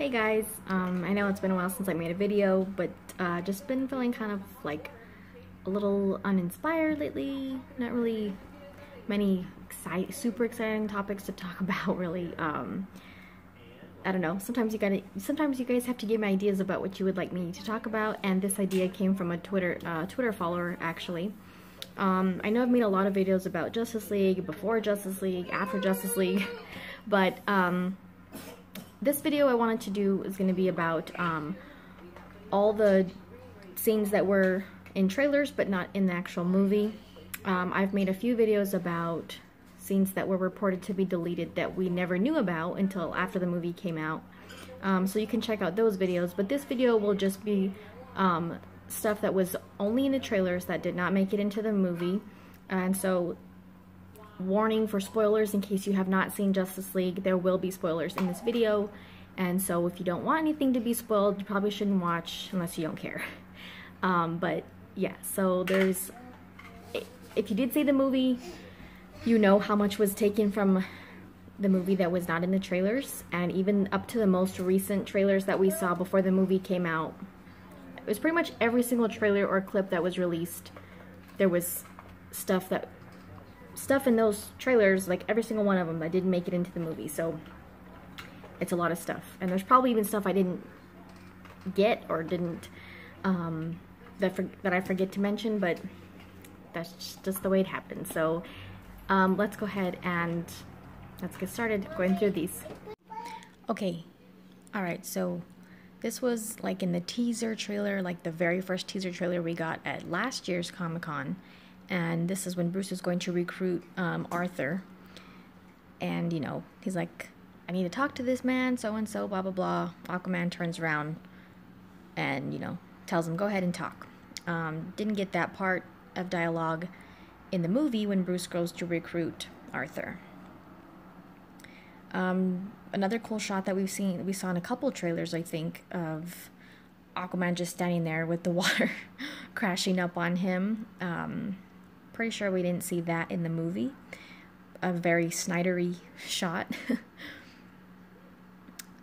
Hey guys, I know it's been a while since I made a video, but just been feeling kind of like a little uninspired lately. Not really many super exciting topics to talk about really. I don't know, sometimes you guys have to give me ideas about what you would like me to talk about, and this idea came from a Twitter follower actually. I know I've made a lot of videos about Justice League, before Justice League, after Justice League, but this video I wanted to do is going to be about all the scenes that were in trailers but not in the actual movie. I've made a few videos about scenes that were reported to be deleted that we never knew about until after the movie came out. So you can check out those videos, but this video will just be stuff that was only in the trailers that did not make it into the movie. And so, warning for spoilers in case you have not seen Justice League, there will be spoilers in this video, and so if you don't want anything to be spoiled, you probably shouldn't watch unless you don't care. But yeah, so if you did see the movie, you know how much was taken from the movie that was not in the trailers, and even up to the most recent trailers that we saw before the movie came out. It was pretty much every single trailer or clip that was released. There was stuff in those trailers, like every single one of them, that didn't make it into the movie. So it's a lot of stuff, and there's probably even stuff I didn't get or didn't that I forget to mention, but that's just the way it happened. So let's go ahead and let's get started going through these. Okay, all right, so this was like in the teaser trailer, like the very first teaser trailer we got at last year's Comic-Con. And this is when Bruce is going to recruit Arthur. And, you know, he's like, I need to talk to this man, so-and-so, blah, blah, blah. Aquaman turns around and, you know, tells him, go ahead and talk. Didn't get that part of dialogue in the movie when Bruce goes to recruit Arthur. Another cool shot that we saw in a couple trailers, I think, of Aquaman just standing there with the water crashing up on him. Pretty sure we didn't see that in the movie. A very Snydery shot.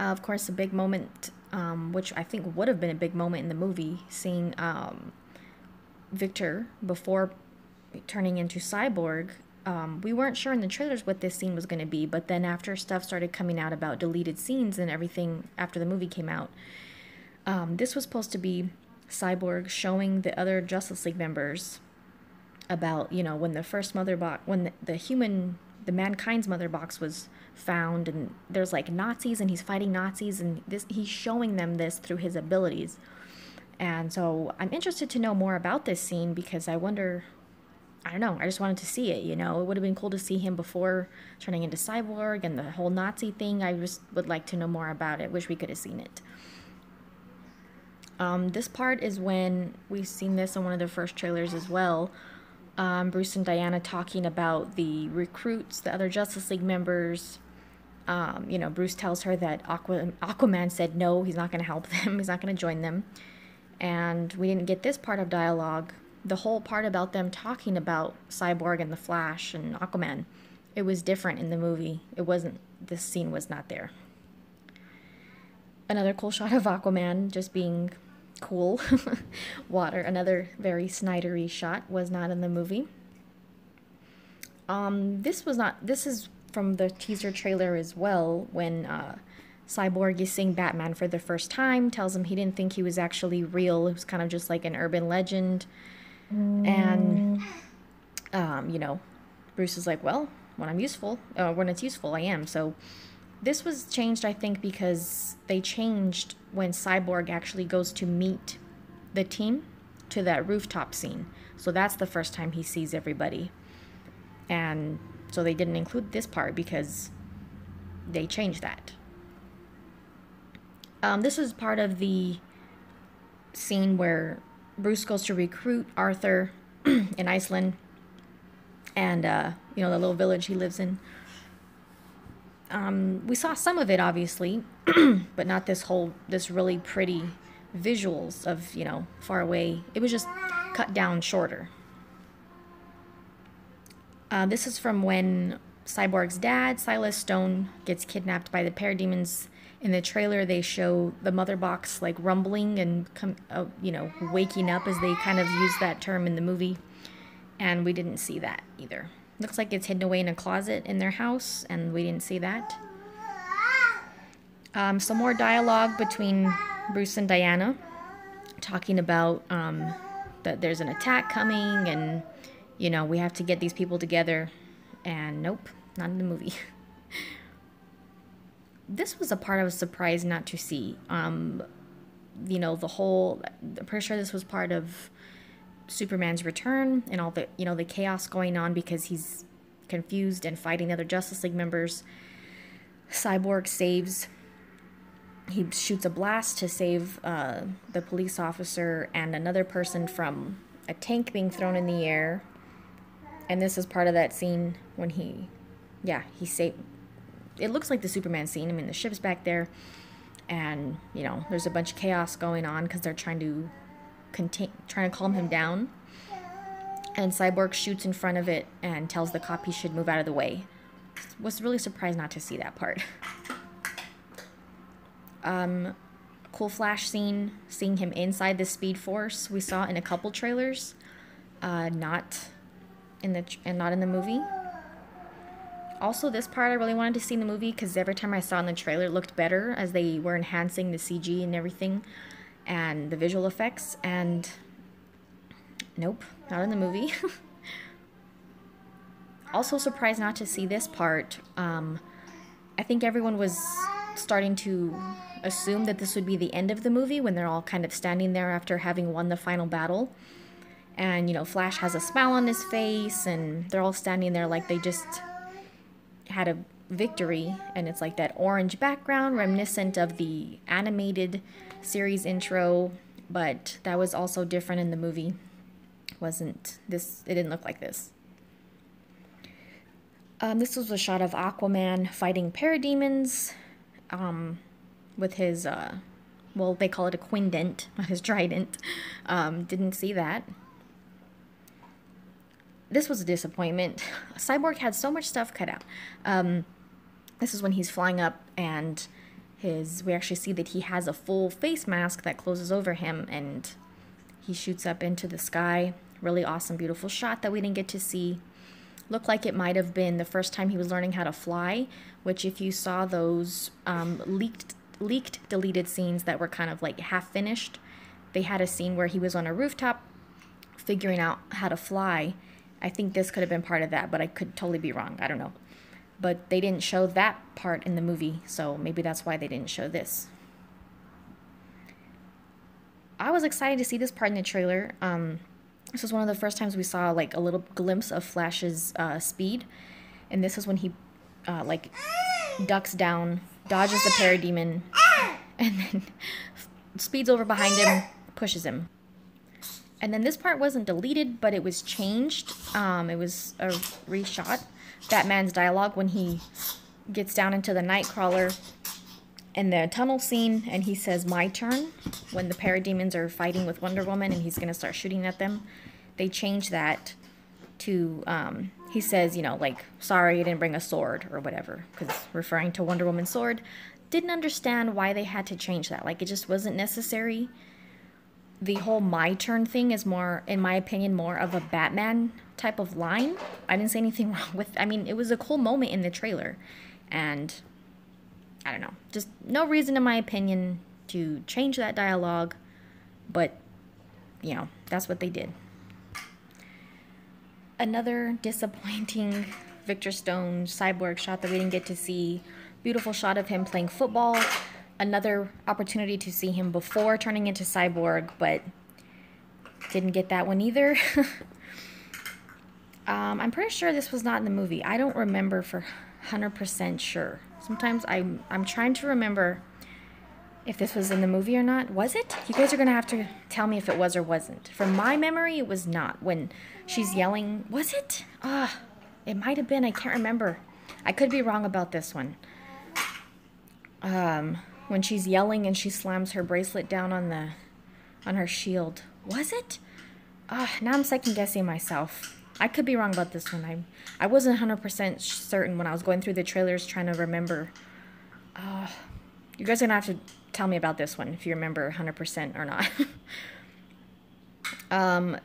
Of course, a big moment, which I think would have been a big moment in the movie, seeing Victor before turning into Cyborg. We weren't sure in the trailers what this scene was going to be, but then after stuff started coming out about deleted scenes and everything after the movie came out, this was supposed to be Cyborg showing the other Justice League members about, you know, when the first mother box, when the mankind's mother box was found, and there's like Nazis and he's fighting Nazis, and he's showing them this through his abilities. And so I'm interested to know more about this scene, because I wonder, I don't know, I just wanted to see it, you know. It would have been cool to see him before turning into Cyborg and the whole Nazi thing. I just would like to know more about it. Wish we could have seen it. This part is when we've seen this in one of the first trailers as well. Bruce and Diana talking about the recruits, the other Justice League members. You know, Bruce tells her that Aquaman said no, he's not going to help them, he's not going to join them. And we didn't get this part of dialogue. The whole part about them talking about Cyborg and the Flash and Aquaman, it was different in the movie. It wasn't, this scene was not there. Another cool shot of Aquaman just being cool. Water, another very Snydery shot, was not in the movie. This is from the teaser trailer as well, when Cyborg is seeing Batman for the first time, tells him he didn't think he was actually real, it was kind of just like an urban legend. And you know, Bruce is like, well, when it's useful, I am. So this was changed, I think, because they changed when Cyborg actually goes to meet the team to that rooftop scene. So that's the first time he sees everybody. And so they didn't include this part because they changed that. This is part of the scene where Bruce goes to recruit Arthur in Iceland, and you know, the little village he lives in. We saw some of it, obviously, but not this really pretty visuals of, you know, far away. It was just cut down shorter. This is from when Cyborg's dad, Silas Stone, gets kidnapped by the parademons In the trailer, they show the mother box like rumbling and waking up, as they kind of use that term in the movie, and we didn't see that either. Looks like it's hidden away in a closet in their house, and we didn't see that. Some more dialogue between Bruce and Diana, talking about that there's an attack coming, and we have to get these people together. And nope, not in the movie. This was a part I was surprised not to see. I'm pretty sure this was part of Superman's return and all the, the chaos going on because he's confused and fighting other Justice League members. Cyborg he shoots a blast to save the police officer and another person from a tank being thrown in the air. And this is part of that scene when he saved. It looks like the Superman scene. I mean, the ship's back there, and there's a bunch of chaos going on because they're trying to calm him down. And Cyborg shoots in front of it and tells the cop he should move out of the way. Was really surprised not to see that part. Cool Flash scene, seeing him inside the Speed Force. We saw in a couple trailers, not in the movie. Also, this part I really wanted to see in the movie because every time I saw in the trailer, it looked better as they were enhancing the CG and everything and the visual effects. And nope, not in the movie. Also surprised not to see this part. I think everyone was starting to assume that this would be the end of the movie when they're all kind of standing there after having won the final battle. And, Flash has a smile on his face, and they're all standing there like they just had a victory, and it's like that orange background reminiscent of the animated series intro, but that was also different in the movie. It didn't look like this. This was a shot of Aquaman fighting parademons with his they call it a quindent, not his trident. Didn't see that. This was a disappointment. Cyborg had so much stuff cut out. This is when he's flying up, and we actually see that he has a full face mask that closes over him, and he shoots up into the sky. Really awesome, beautiful shot that we didn't get to see. Looked like it might have been the first time he was learning how to fly, which if you saw those leaked deleted scenes that were kind of like half finished, they had a scene where he was on a rooftop figuring out how to fly. I think this could have been part of that, but I could totally be wrong. I don't know. But they didn't show that part in the movie, so maybe that's why they didn't show this. I was excited to see this part in the trailer. This was one of the first times we saw like a little glimpse of Flash's speed, and this is when he ducks down, dodges the parademon, and then speeds over behind him, pushes him. And then this part wasn't deleted, but it was changed. It was a reshot. Batman's dialogue when he gets down into the Nightcrawler in the tunnel scene, and he says, "My turn," when the parademons are fighting with Wonder Woman and he's going to start shooting at them. They changed that to, he says, "Sorry, I didn't bring a sword," or whatever, because referring to Wonder Woman's sword. Didn't understand why they had to change that. Like, it just wasn't necessary. The whole "my turn" thing is more, in my opinion, more of a Batman type of line. I didn't say anything wrong with, it was a cool moment in the trailer. And, I don't know, just no reason in my opinion to change that dialogue. But, that's what they did. Another disappointing Victor Stone Cyborg shot that we didn't get to see. Beautiful shot of him playing football. Another opportunity to see him before turning into Cyborg, but didn't get that one either. I'm pretty sure this was not in the movie. I don't remember for 100% sure. Sometimes I'm trying to remember if this was in the movie or not. Was it? You guys are going to have to tell me if it was or wasn't. From my memory, it was not. When she's yelling, was it? It might have been. I can't remember. I could be wrong about this one. When she's yelling and she slams her bracelet down on her shield. Was it? Now I'm second guessing myself. I could be wrong about this one. I wasn't 100% certain when I was going through the trailers trying to remember. You guys are gonna have to tell me about this one if you remember 100% or not.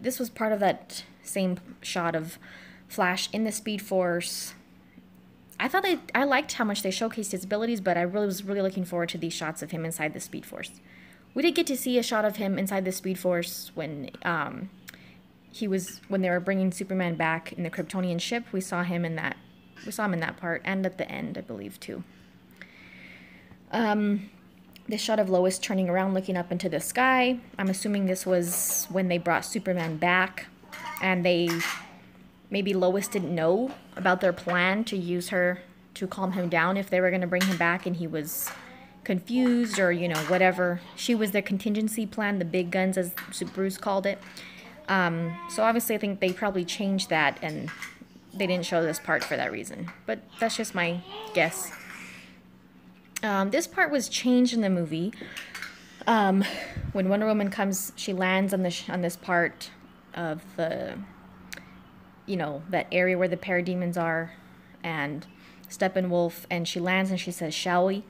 This was part of that same shot of Flash in the Speed Force. I liked how much they showcased his abilities, but I was really looking forward to these shots of him inside the Speed Force. We did get to see a shot of him inside the Speed Force when when they were bringing Superman back in the Kryptonian ship. We saw him in that part, and at the end, I believe, too. This shot of Lois turning around, looking up into the sky. I'm assuming this was when they brought Superman back, and maybe Lois didn't know about their plan to use her to calm him down if they were going to bring him back, and he was confused, or, you know, whatever. She was their contingency plan, the big guns, as Bruce called it. So obviously I think they probably changed that, and they didn't show this part for that reason. But that's just my guess. This part was changed in the movie. When Wonder Woman comes, she lands on this part of the, you know, that area where the parademons are, and Steppenwolf, and she lands and she says, "Shall we?"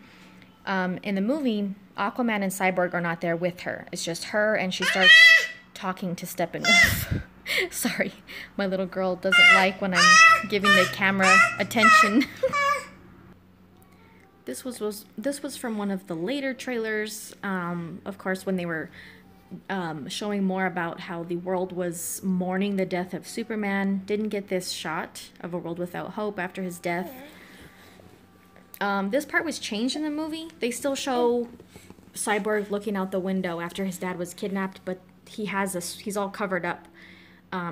In the movie, Aquaman and Cyborg are not there with her. It's just her, and she starts talking to Steppenwolf. Sorry, my little girl doesn't like when I'm giving the camera attention. This was from one of the later trailers. Of course, when they were showing more about how the world was mourning the death of Superman. Didn't get this shot of a world without hope after his death. This part was changed in the movie. They still show Cyborg looking out the window after his dad was kidnapped, but he's all covered up.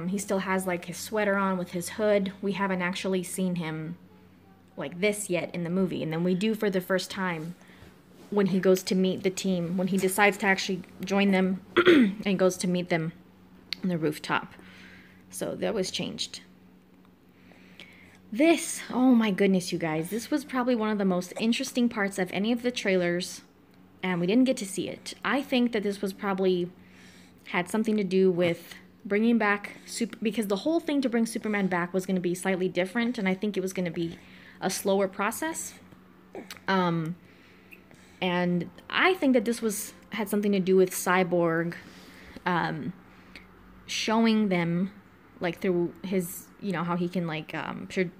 He still has like his sweater on with his hood. We haven't actually seen him like this yet in the movie, and then we do for the first time when he goes to meet the team, when he decides to actually join them and goes to meet them on the rooftop. So that was changed. This, oh my goodness, you guys, this was probably one of the most interesting parts of any of the trailers, and we didn't get to see it. I think that this was probably had something to do with bringing back because the whole thing to bring Superman back was going to be slightly different, and I think it was going to be a slower process. And I think that this had something to do with Cyborg showing them, like, through his, you know, how he can, like,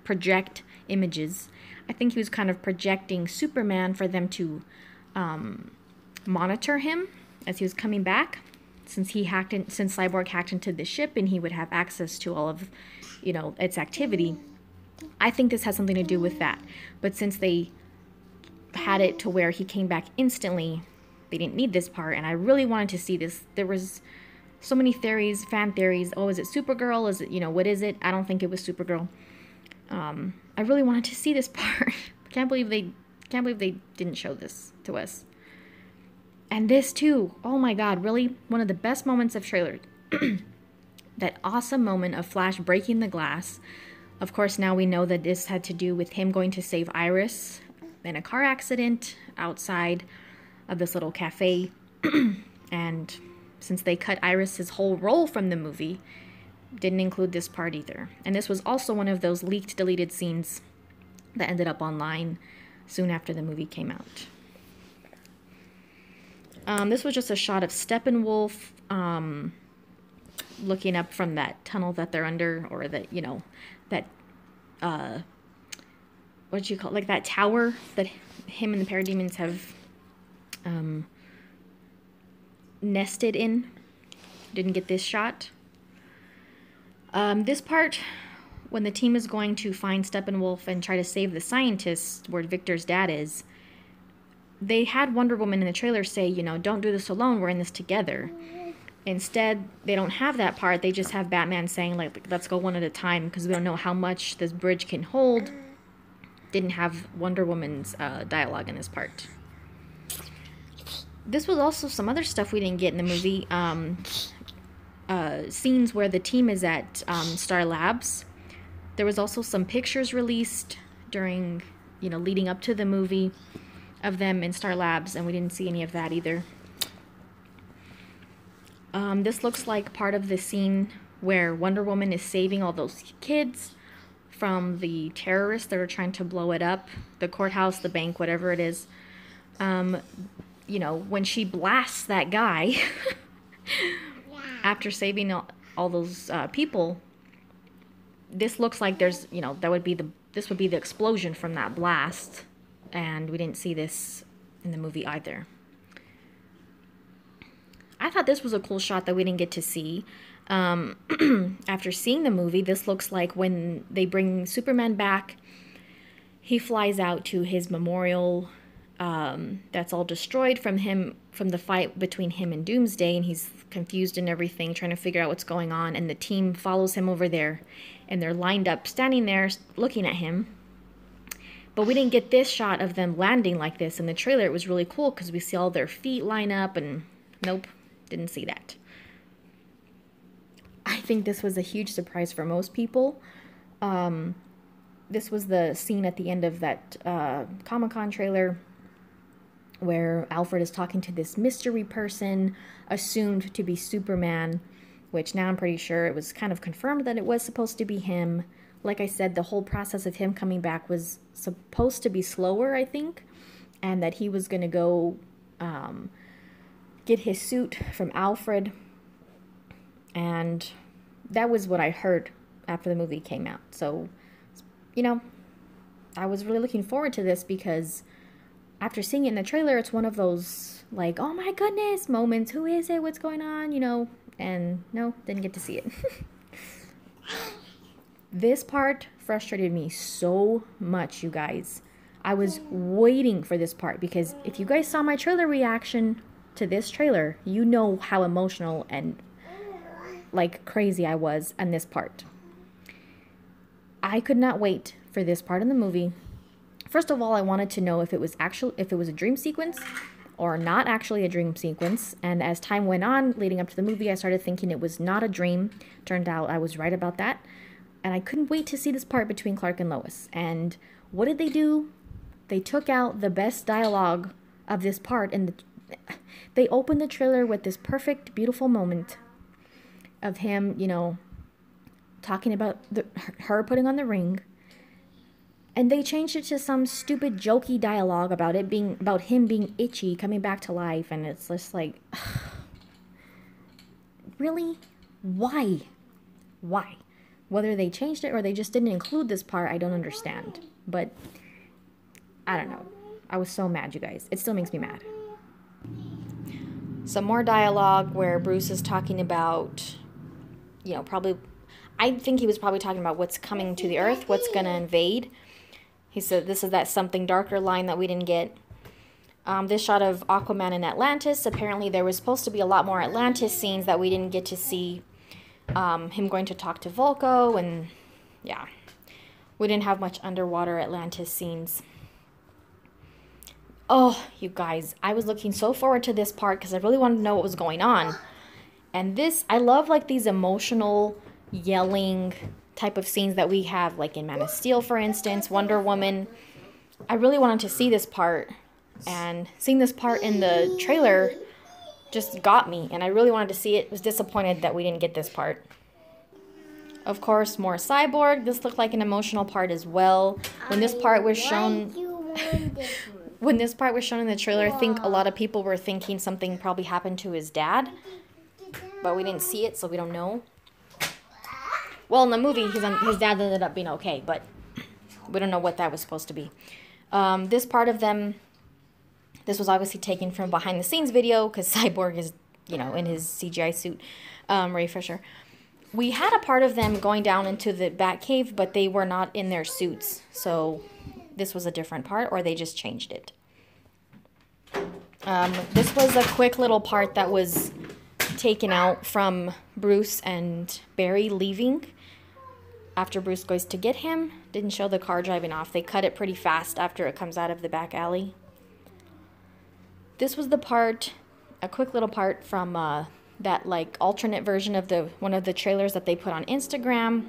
project images. I think he was kind of projecting Superman for them to monitor him as he was coming back, since Cyborg hacked into the ship, and he would have access to all of, you know, its activity. I think this has something to do with that. But since they had it to where he came back instantly, they didn't need this part, and I really wanted to see this. There was so many theories, fan theories. Oh, is it Supergirl? Is it, you know, what is it? I don't think it was Supergirl. I really wanted to see this part. Can't believe they didn't show this to us. And this too. Oh my God, really one of the best moments of trailer. That awesome moment of Flash breaking the glass. Of course, now we know that this had to do with him going to save Iris in a car accident outside of this little cafe. And since they cut Iris's whole role from the movie, didn't include this part either. And this was also one of those leaked, deleted scenes that ended up online soon after the movie came out. This was just a shot of Steppenwolf looking up from that tunnel that they're under, or that, you know, that, what do you call it? Like that tower that him and the parademons have nested in. Didn't get this shot. This part, when the team is going to find Steppenwolf and try to save the scientists where Victor's dad is, they had Wonder Woman in the trailer say, you know, don't do this alone, we're in this together. Instead, they don't have that part. They just have Batman saying, like, let's go one at a time, because we don't know how much this bridge can hold. Didn't have Wonder Woman's dialogue in this part. This was also some other stuff we didn't get in the movie. Scenes where the team is at Star Labs. There was also some pictures released during, you know, leading up to the movie of them in Star Labs, and we didn't see any of that either. This looks like part of the scene where Wonder Woman is saving all those kids from the terrorists that are trying to blow it up, the courthouse, the bank, whatever it is. You know, when she blasts that guy after saving all those people, this looks like there's, you know, this would be the explosion from that blast, and we didn't see this in the movie either. I thought this was a cool shot that we didn't get to see. After seeing the movie, this looks like when they bring Superman back, he flies out to his memorial that's all destroyed from the fight between him and Doomsday, and he's confused and everything, trying to figure out what's going on, and the team follows him over there, and they're lined up, standing there, looking at him. But we didn't get this shot of them landing like this in the trailer. It was really cool because we see all their feet line up, and nope, didn't see that. I think this was a huge surprise for most people. This was the scene at the end of that Comic-Con trailer where Alfred is talking to this mystery person assumed to be Superman, which now I'm pretty sure it was kind of confirmed that it was supposed to be him. Like I said, the whole process of him coming back was supposed to be slower, I think, and that he was going to go get his suit from Alfred, and that was what I heard after the movie came out. So, you know, I was really looking forward to this because after seeing it in the trailer, it's one of those, like, oh my goodness moments. Who is it? What's going on? You know, and no, didn't get to see it. This part frustrated me so much, you guys. I was waiting for this part because if you guys saw my trailer reaction to this trailer, you know how emotional and like crazy I was on this part. I could not wait for this part in the movie. First of all, I wanted to know if it was a dream sequence or not actually a dream sequence. And as time went on, leading up to the movie, I started thinking it was not a dream. Turned out I was right about that. And I couldn't wait to see this part between Clark and Lois. And what did they do? They took out the best dialogue of this part, and they opened the trailer with this perfect, beautiful moment of him, you know, talking about her putting on the ring. And they changed it to some stupid, jokey dialogue about him being itchy, coming back to life, and it's just like, really? Why? Why? Whether they changed it or they just didn't include this part, I don't understand. But, I don't know. I was so mad, you guys. It still makes me mad. Some more dialogue where Bruce is talking about, you know, I think he was probably talking about what's coming to the Earth, what's going to invade. He said this is that something darker line that we didn't get. This shot of Aquaman in Atlantis. Apparently there was supposed to be a lot more Atlantis scenes that we didn't get to see. Him going to talk to Volko, and yeah. We didn't have much underwater Atlantis scenes. Oh, you guys. I was looking so forward to this part because I really wanted to know what was going on. And this, I love like these emotional yelling type of scenes that we have, like in Man of Steel, for instance, Wonder Woman. I really wanted to see this part, and seeing this part in the trailer just got me, and I really wanted to see it. Was disappointed that we didn't get this part. Of course, more Cyborg. This looked like an emotional part as well. When this part was shown, when this part was shown in the trailer, I think a lot of people were thinking something probably happened to his dad, but we didn't see it, so we don't know. Well, in the movie, his dad ended up being okay, but we don't know what that was supposed to be. This part of them, this was obviously taken from behind-the-scenes video, because Cyborg is, you know, in his CGI suit, Ray Fisher. We had a part of them going down into the Batcave, but they were not in their suits, so this was a different part, or they just changed it. This was a quick little part that was taken out from Bruce and Barry leaving after Bruce goes to get him. Didn't show the car driving off. They cut it pretty fast after it comes out of the back alley. This was the part, a quick little part from that like alternate version of one of the trailers that they put on Instagram.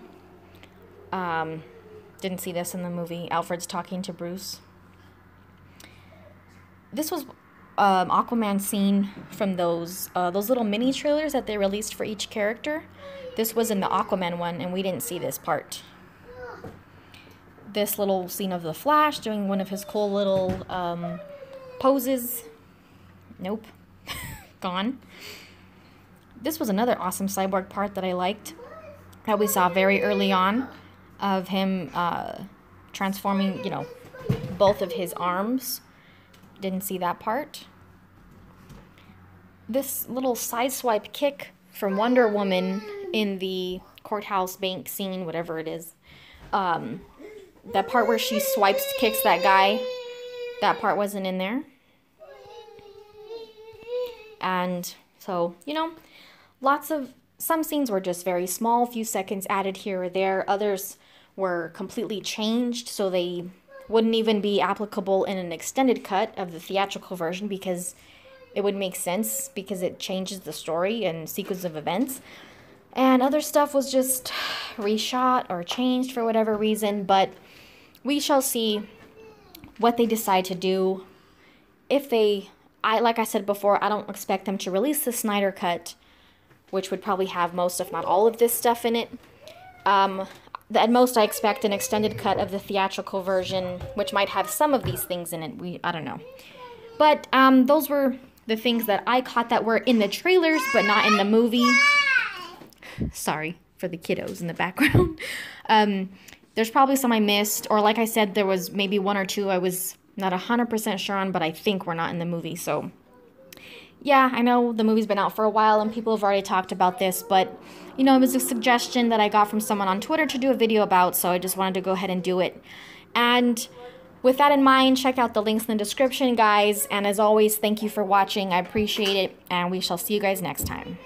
Didn't see this in the movie. Alfred's talking to Bruce. This was Aquaman scene from those little mini trailers that they released for each character. This was in the Aquaman one, and we didn't see this part. This little scene of the Flash doing one of his cool little poses. Nope. Gone. This was another awesome cyborg part that I liked, that we saw very early on, of him transforming, you know, both of his arms. Didn't see that part. This little sideswipe kick from Wonder Woman in the courthouse bank scene, whatever it is. That part where she kicks that guy, that part wasn't in there. And so, you know, some scenes were just very small, few seconds added here or there. Others were completely changed, so they wouldn't even be applicable in an extended cut of the theatrical version, because it would make sense, because it changes the story and sequence of events. And other stuff was just reshot or changed for whatever reason, but we shall see what they decide to do. If they, like I said before, I don't expect them to release the Snyder Cut, which would probably have most, if not all, of this stuff in it. At most, I expect an extended cut of the theatrical version, which might have some of these things in it. I don't know. But those were the things that I caught that were in the trailers, but not in the movie. Sorry for the kiddos in the background. There's probably some I missed, or like I said, there was maybe one or two I was not 100% sure on, but I think were not in the movie. So yeah, I know the movie's been out for a while and people have already talked about this, but you know, it was a suggestion that I got from someone on Twitter to do a video about, so I just wanted to go ahead and do it. And with that in mind, check out the links in the description, guys, and as always, thank you for watching. I appreciate it, and we shall see you guys next time.